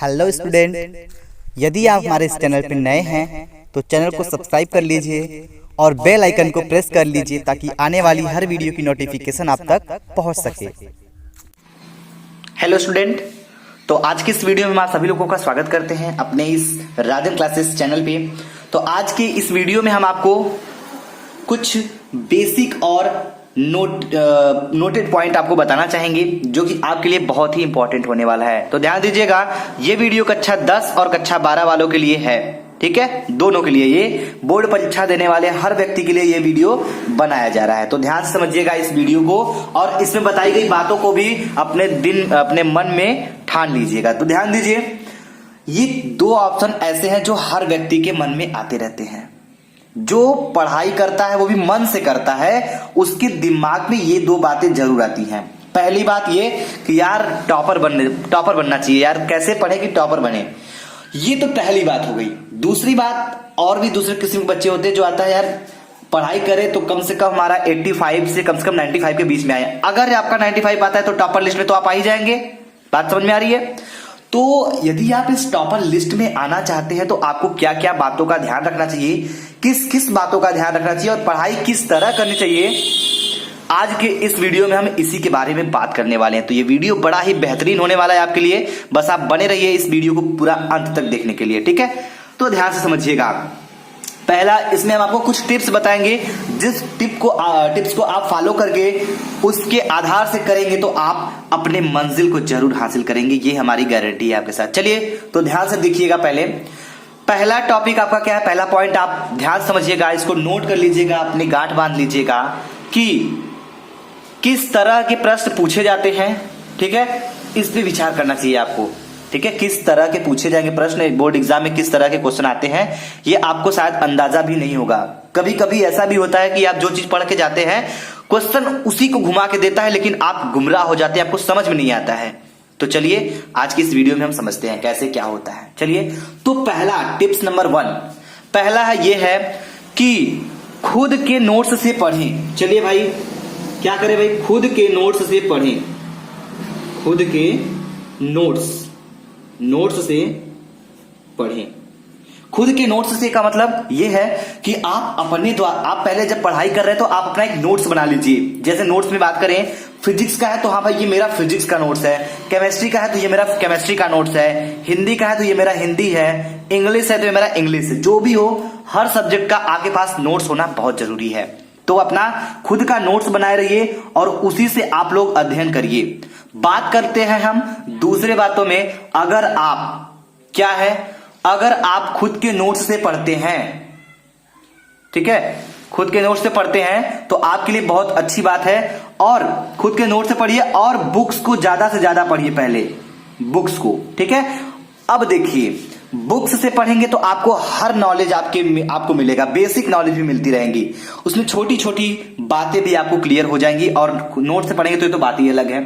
Hello student, यदि आप हमारे इस चैनल पर नए हैं तो चैनल को सब्सक्राइब कर लीजिए और बेल आइकन को प्रेस कर लीजिए ताकि आने वाली हर वीडियो की नोटिफिकेशन आप तक पहुंच सके। हेलो स्टूडेंट, तो आज की इस वीडियो में आप सभी लोगों का स्वागत करते हैं अपने इस राजन क्लासेस चैनल पे। तो आज की इस वीडियो में हम आपको कुछ बेसिक और नोटेड पॉइंट आपको बताना चाहेंगे जो कि आपके लिए बहुत ही इंपॉर्टेंट होने वाला है। तो ध्यान दीजिएगा, ये वीडियो कक्षा 10 और कक्षा 12 वालों के लिए है, ठीक है, दोनों के लिए। ये बोर्ड परीक्षा देने वाले हर व्यक्ति के लिए ये वीडियो बनाया जा रहा है। तो ध्यान से समझिएगा इस वीडियो को और इसमें बताई गई बातों को भी अपने मन में ठान लीजिएगा। तो ध्यान दीजिए, ये दो ऑप्शन ऐसे हैं जो हर व्यक्ति के मन में आते रहते हैं। जो पढ़ाई करता है वो भी मन से करता है, उसके दिमाग में ये दो बातें जरूर आती हैं। पहली बात ये कि यार टॉपर बनना चाहिए, यार कैसे पढ़े कि टॉपर बने, ये तो पहली बात हो गई। दूसरी बात, और भी दूसरे किस्म के बच्चे होते हैं जो आता है यार पढ़ाई करे तो कम से कम हमारा 85 से कम 95 के बीच में आए। अगर आपका 95 आता है तो टॉपर लिस्ट में तो आप आ ही जाएंगे। बात समझ में आ रही है? तो यदि आप इस टॉपर लिस्ट में आना चाहते हैं तो आपको क्या क्या बातों का ध्यान रखना चाहिए, किस किस बातों का ध्यान रखना चाहिए और पढ़ाई किस तरह करनी चाहिए, आज के इस वीडियो में हम इसी के बारे में बात करने वाले हैं। तो ये वीडियो बड़ा ही बेहतरीन होने वाला है आपके लिए, बस आप बने रहिए इस वीडियो को पूरा अंत तक देखने के लिए, ठीक है। तो ध्यान से समझिएगा। पहला, इसमें हम आपको कुछ टिप्स बताएंगे, जिस टिप्स को आप फॉलो करके उसके आधार से करेंगे तो आप अपने मंजिल को जरूर हासिल करेंगे, ये हमारी गारंटी है आपके साथ। चलिए तो ध्यान से देखिएगा। पहला टॉपिक आपका क्या है, पहला पॉइंट आप ध्यान समझिएगा, इसको नोट कर लीजिएगा, अपनी गांठ बांध लीजिएगा कि किस तरह के प्रश्न पूछे जाते हैं, ठीक है, इस पे विचार करना चाहिए आपको, ठीक है। किस तरह के पूछे जाएंगे प्रश्न, बोर्ड एग्जाम में किस तरह के क्वेश्चन आते हैं ये आपको शायद अंदाजा भी नहीं होगा। कभी कभी ऐसा भी होता है कि आप जो चीज पढ़ के जाते हैं क्वेश्चन उसी को घुमा के देता है, लेकिन आप गुमराह हो जाते हैं, आपको समझ में नहीं आता है। तो चलिए आज की इस वीडियो में हम समझते हैं कैसे क्या होता है। चलिए, तो पहला टिप्स नंबर 1 पहला है ये है कि खुद के नोट्स से पढ़ें। चलिए भाई, क्या करें भाई, खुद के नोट्स से पढ़ें। खुद के नोट्स से पढ़ें। खुद के नोट्स से का मतलब यह है कि आप अपने द्वारा, आप पहले जब पढ़ाई कर रहे हैं तो आप अपना एक नोट्स बना लीजिए। जैसे नोट्स में बात करें, फिजिक्स का है तो हाँ भाई ये मेरा फिजिक्स का नोट्स है, केमिस्ट्री का है तो ये मेरा केमिस्ट्री का नोट्स है, हिंदी का है तो ये मेरा हिंदी है, इंग्लिश है तो ये मेरा इंग्लिश है। जो भी हो, हर सब्जेक्ट का आपके पास नोट्स होना बहुत जरूरी है। तो अपना खुद का नोट्स बनाए रहिए और उसी से आप लोग अध्ययन करिए। बात करते हैं हम दूसरे बातों में। अगर आप क्या है, अगर आप खुद के नोट्स से पढ़ते हैं, ठीक है, खुद के नोट्स से पढ़ते हैं तो आपके लिए बहुत अच्छी बात है। और खुद के नोट्स से पढ़िए और बुक्स को ज्यादा से ज्यादा पढ़िए, पहले बुक्स को, ठीक है। अब देखिए, बुक्स से पढ़ेंगे तो आपको हर नॉलेज आपको मिलेगा, बेसिक नॉलेज भी मिलती रहेंगी, उसमें छोटी छोटी बातें भी आपको क्लियर हो जाएंगी। और नोट से पढ़ेंगे तो ये तो बात ही अलग है।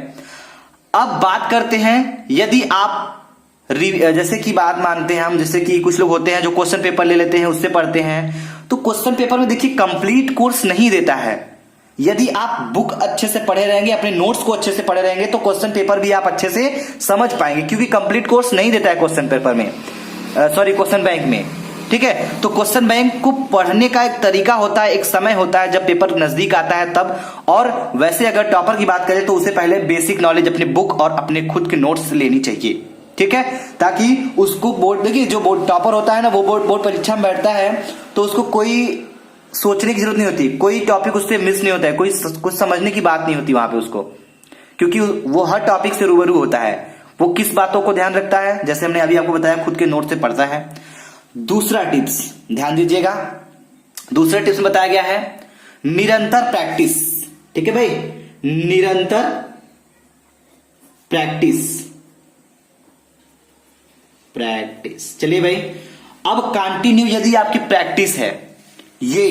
अब बात करते हैं, यदि आप जैसे कि बात मानते हैं हम, जैसे कि कुछ लोग होते हैं जो क्वेश्चन पेपर ले लेते हैं उससे पढ़ते हैं, तो क्वेश्चन पेपर में देखिए कंप्लीट कोर्स नहीं देता है। यदि आप बुक अच्छे से पढ़े रहेंगे, अपने नोट्स को अच्छे से पढ़े रहेंगे तो क्वेश्चन पेपर भी आप अच्छे से समझ पाएंगे, क्योंकि कंप्लीट कोर्स नहीं देता है क्वेश्चन पेपर में, क्वेश्चन बैंक में, ठीक है। तो क्वेश्चन बैंक को पढ़ने का एक तरीका होता है, एक समय होता है जब पेपर नजदीक आता है तब। और वैसे अगर टॉपर की बात करें तो उसे पहले बेसिक नॉलेज अपने बुक और अपने खुद के नोट्स लेनी चाहिए, ठीक है, ताकि उसको बोर्ड, देखिए जो बोर्ड टॉपर होता है ना, वो बोर्ड परीक्षा में बैठता है तो उसको कोई सोचने की जरूरत नहीं होती, कोई टॉपिक उससे मिस नहीं होता है, कोई कुछ समझने की बात नहीं होती वहां पे उसको, क्योंकि वो हर टॉपिक से रूबरू होता है। वो किस बातों को ध्यान रखता है, जैसे हमने अभी आपको बताया, खुद के नोट से पढ़ता है। दूसरा टिप्स ध्यान दीजिएगा, दूसरे टिप्स में बताया गया है निरंतर प्रैक्टिस, ठीक है भाई, निरंतर प्रैक्टिस। चलिए भाई, अब कंटिन्यू यदि आपकी प्रैक्टिस है, ये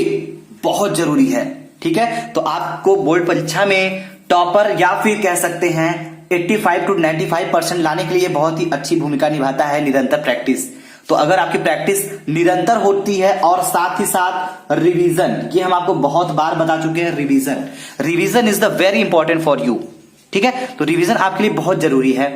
बहुत जरूरी है, ठीक है। तो आपको बोर्ड परीक्षा में टॉपर या फिर कह सकते हैं 85 to 95% लाने के लिए बहुत ही अच्छी भूमिका निभाता है निरंतर प्रैक्टिस। तो अगर आपकी प्रैक्टिस निरंतर होती है और साथ ही साथ रिवीजन, ये हम आपको बहुत बार बता चुके हैं, revision is the very important for you, ठीक है। तो रिवीजन आपके लिए बहुत जरूरी है।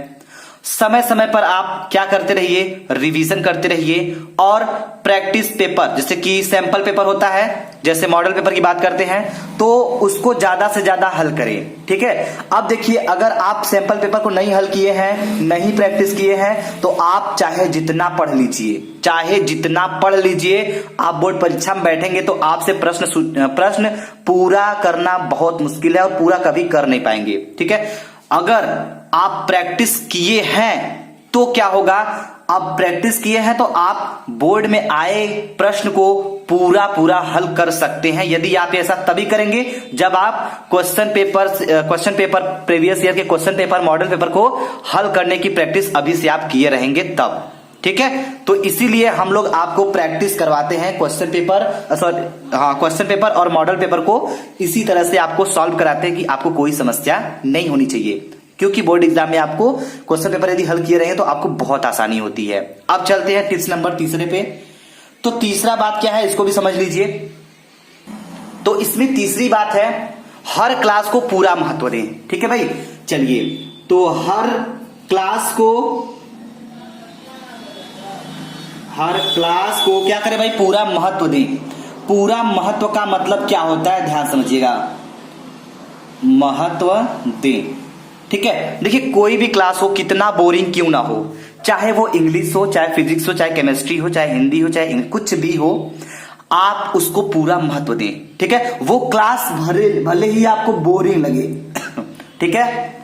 समय समय पर आप क्या करते रहिए, रिवीजन करते रहिए और प्रैक्टिस पेपर जैसे कि सैंपल पेपर होता है, जैसे मॉडल पेपर की बात करते हैं, तो उसको ज्यादा से ज्यादा हल करें। ठीक है, अब देखिए अगर आप सैंपल पेपर को नहीं हल किए हैं, नहीं प्रैक्टिस किए हैं, तो आप चाहे जितना पढ़ लीजिए, आप बोर्ड परीक्षा में बैठेंगे तो आपसे प्रश्न पूरा करना बहुत मुश्किल है और पूरा कभी कर नहीं पाएंगे। ठीक है, अगर आप प्रैक्टिस किए हैं तो क्या होगा, आप प्रैक्टिस किए हैं तो आप बोर्ड में आए प्रश्न को पूरा हल कर सकते हैं। यदि आप ऐसा तभी करेंगे जब आप क्वेश्चन पेपर प्रीवियस ईयर के क्वेश्चन पेपर, मॉडल पेपर को हल करने की प्रैक्टिस अभी से आप किए रहेंगे तब। ठीक है, तो इसीलिए हम लोग आपको प्रैक्टिस करवाते हैं क्वेश्चन पेपर और मॉडल पेपर को इसी तरह से आपको सॉल्व कराते हैं कि आपको कोई समस्या नहीं होनी चाहिए, क्योंकि बोर्ड एग्जाम में आपको क्वेश्चन पेपर यदि हल किए रहे तो आपको बहुत आसानी होती है। अब चलते हैं टिप्स नंबर 3 पे। तो तीसरा बात क्या है, इसको भी समझ लीजिए। तो इसमें तीसरी बात है, हर क्लास को पूरा महत्व दें। ठीक है भाई, चलिए, तो हर क्लास को क्या करें भाई, पूरा महत्व दें। पूरा महत्व का मतलब क्या होता है, ध्यान समझिएगा, महत्व दें। ठीक है, देखिए कोई भी क्लास हो, कितना बोरिंग क्यों ना हो, चाहे वो इंग्लिश हो, चाहे फिजिक्स हो, चाहे केमिस्ट्री हो, चाहे हिंदी हो, चाहे कुछ भी हो, आप उसको पूरा महत्व दें। ठीक है, वो क्लास भले ही आपको बोरिंग लगे ठीक है,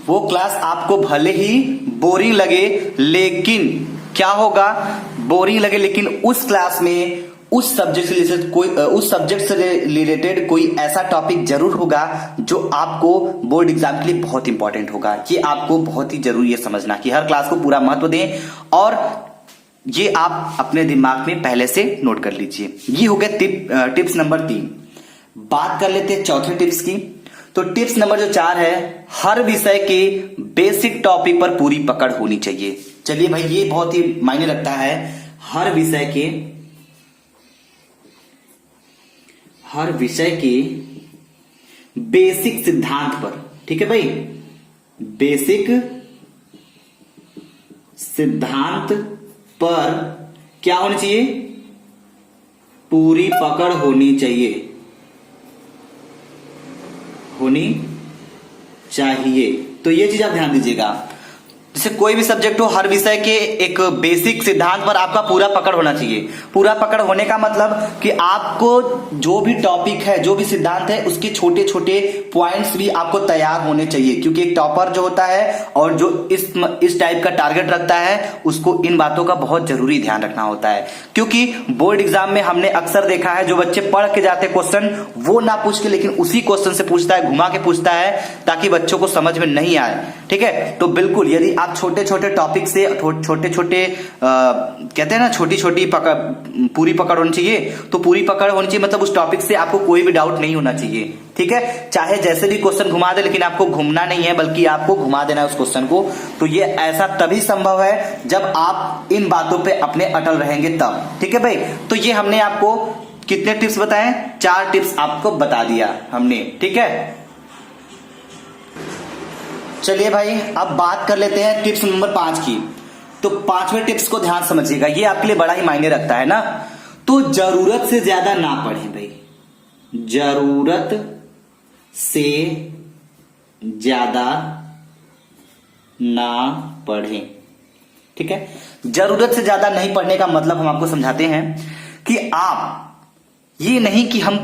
वो क्लास आपको भले ही बोरिंग लगे, लेकिन क्या होगा, बोरिंग लगे लेकिन उस क्लास में उस सब्जेक्ट से रिलेटेड कोई ऐसा टॉपिक जरूर होगा जो आपको बोर्ड एग्जाम के लिए बहुत इंपॉर्टेंट होगा। ये आपको बहुत ही जरूरी है समझना कि हर क्लास को पूरा महत्व दें, और ये आप अपने दिमाग में पहले से नोट कर लीजिए। ये हो गया टिप्स नंबर 3। बात कर लेते हैं चौथे टिप्स की। तो टिप्स नंबर जो 4 है, हर विषय के बेसिक टॉपिक पर पूरी पकड़ होनी चाहिए। चलिए भाई, ये बहुत ही मायने रखता है, हर विषय के बेसिक सिद्धांत पर। ठीक है भाई, बेसिक सिद्धांत पर क्या होनी चाहिए, पूरी पकड़ होनी चाहिए। तो ये चीज आप ध्यान दीजिएगा, जैसे कोई भी सब्जेक्ट हो, हर विषय के एक बेसिक सिद्धांत पर आपका पूरा पकड़ होना चाहिए। पूरा पकड़ होने का मतलब कि आपको जो भी टॉपिक है, जो भी सिद्धांत है, उसके छोटे छोटे पॉइंट्स भी आपको तैयार होने चाहिए, क्योंकि एक टॉपर जो होता है और जो इस टाइप का टारगेट रखता है, उसको इन बातों का बहुत जरूरी ध्यान रखना होता है। क्योंकि बोर्ड एग्जाम में हमने अक्सर देखा है, जो बच्चे पढ़ के जाते क्वेश्चन वो ना पूछ के लेकिन उसी क्वेश्चन से पूछता है, घुमा के पूछता है, ताकि बच्चों को समझ में नहीं आए। ठीक है, तो बिल्कुल यदि आप छोटे छोटे टॉपिक से छोटे छोटे कहते हैं ना, छोटी छोटी पूरी पकड़ होनी चाहिए। तो पूरी पकड़ होनी चाहिए मतलब उस टॉपिक से आपको कोई भी डाउट नहीं होना चाहिए। ठीक है, चाहे जैसे भी क्वेश्चन घुमा दे, लेकिन आपको घूमना नहीं है, बल्कि आपको घुमा देना है उस क्वेश्चन को। तो ये ऐसा तभी संभव है जब आप इन बातों पे अपने अटल रहेंगे तब। ठीक है भाई, तो ये हमने आपको कितने टिप्स बताए, 4 टिप्स आपको बता दिया हमने। ठीक है, चलिए भाई, अब बात कर लेते हैं टिप्स नंबर 5 की। तो 5वें टिप्स को ध्यान समझिएगा, ये आपके लिए बड़ा ही मायने रखता है ना। तो जरूरत से ज्यादा ना पढ़ें भाई, जरूरत से ज्यादा ना पढ़ें। ठीक है, जरूरत से ज्यादा नहीं पढ़ने का मतलब हम आपको समझाते हैं कि आप ये नहीं कि हम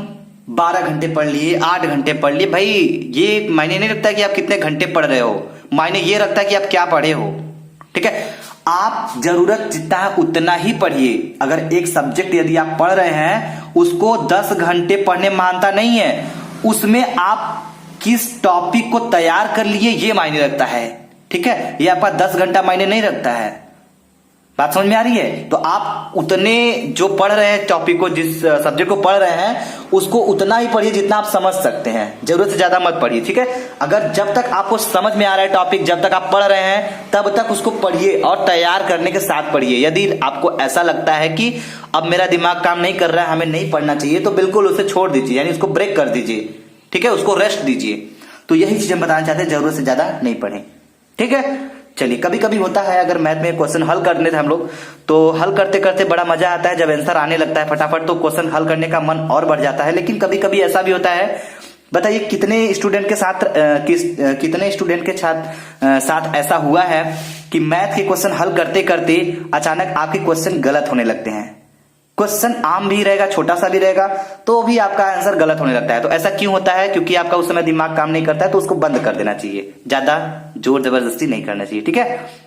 12 घंटे पढ़ लिए, 8 घंटे पढ़ लिए, भाई ये मायने नहीं रखता कि आप कितने घंटे पढ़ रहे हो, मायने ये रखता है कि आप क्या पढ़े हो। ठीक है, आप जरूरत जितना है उतना ही पढ़िए। अगर एक सब्जेक्ट यदि आप पढ़ रहे हैं, उसको 10 घंटे पढ़ने मानता नहीं है, उसमें आप किस टॉपिक को तैयार कर लिए ये मायने रखता है। ठीक है, ये आपका 10 घंटा मायने नहीं रखता है। बात समझ में आ रही है? तो आप उतने जो पढ़ रहे हैं टॉपिक को, जिस सब्जेक्ट को पढ़ रहे हैं, उसको उतना ही पढ़िए जितना आप समझ सकते हैं, जरूरत से ज्यादा मत पढ़िए। ठीक है, अगर जब तक आपको समझ में आ रहा है टॉपिक, जब तक आप पढ़ रहे हैं, तब तक उसको पढ़िए और तैयार करने के साथ पढ़िए। यदि आपको ऐसा लगता है कि अब मेरा दिमाग काम नहीं कर रहा है, हमें नहीं पढ़ना चाहिए, तो बिल्कुल उसे छोड़ दीजिए, यानी उसको ब्रेक कर दीजिए। ठीक है, उसको रेस्ट दीजिए। तो यही चीज हम बताना चाहते हैं, जरूरत से ज्यादा नहीं पढ़ें। ठीक है, चलिए, कभी कभी होता है अगर मैथ में क्वेश्चन हल करने थे हम लोग, तो हल करते करते बड़ा मजा आता है, जब आंसर आने लगता है फटाफट तो क्वेश्चन हल करने का मन और बढ़ जाता है। लेकिन कभी कभी ऐसा भी होता है, बताइए कितने स्टूडेंट के साथ साथ ऐसा हुआ है कि मैथ के क्वेश्चन हल करते करते अचानक आपके क्वेश्चन गलत होने लगते हैं। क्वेश्चन आम भी रहेगा, छोटा सा भी रहेगा, तो भी आपका आंसर गलत होने लगता है। तो ऐसा क्यों होता है? क्योंकि आपका उस समय दिमाग काम नहीं करता है, तो उसको बंद कर देना चाहिए, ज्यादा जोर जबरदस्ती नहीं करना चाहिए। ठीक है,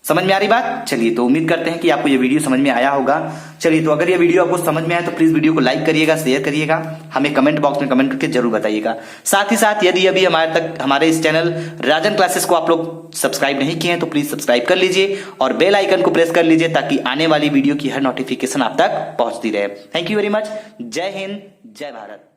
समझ में आ रही बात? चलिए, तो उम्मीद करते हैं कि आपको ये वीडियो समझ में आया होगा। चलिए, तो अगर ये वीडियो आपको समझ में आया तो प्लीज वीडियो को लाइक करिएगा, शेयर करिएगा, हमें कमेंट बॉक्स में कमेंट करके जरूर बताइएगा। साथ ही साथ यदि अभी हमारे इस चैनल राजन क्लासेस को आप लोग सब्सक्राइब नहीं किए हैं तो प्लीज सब्सक्राइब कर लीजिए और बेल आइकन को प्रेस कर लीजिए ताकि आने वाली वीडियो की हर नोटिफिकेशन आप तक पहुंचती रहे। Thank you very much. जय हिंद, जय भारत।